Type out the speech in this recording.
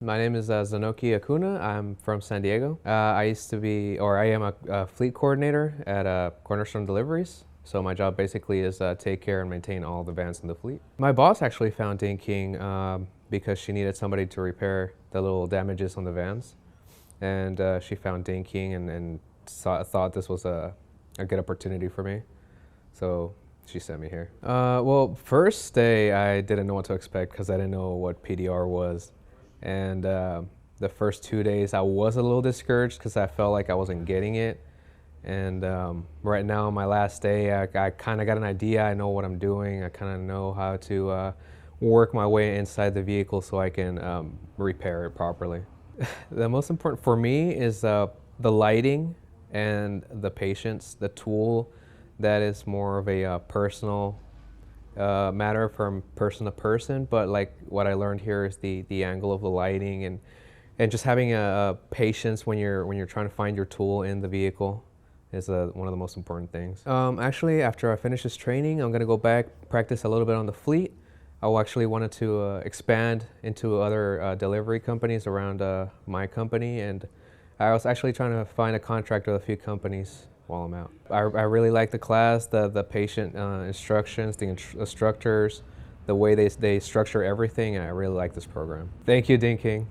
My name is Zanoki Acuna. I'm from San Diego. I used to be, or I am a fleet coordinator at Cornerstone Deliveries. So my job basically is take care and maintain all the vans in the fleet. My boss actually found Ding King because she needed somebody to repair the little damages on the vans. And she found Ding King and thought this was a good opportunity for me. So she sent me here. Well, first day I didn't know what to expect because I didn't know what PDR was. And the first 2 days I was a little discouraged because I felt like I wasn't getting it. And right now, on my last day, I kind of got an idea. I know what I'm doing. I kind of know how to work my way inside the vehicle so I can repair it properly. The most important for me is the lighting and the patience, the tool that is more of a personal matter from person to person, but like what I learned here is the angle of the lighting and just having a patience when you're trying to find your tool in the vehicle is one of the most important things. Actually, after I finish this training, I'm gonna go back, practice a little bit on the fleet. I actually wanted to expand into other delivery companies around my company, and I was actually trying to find a contract with a few companies while I'm out. I really like the class, the patient instructions, the instructors, the way they structure everything. I really like this program. Thank you, Dean King.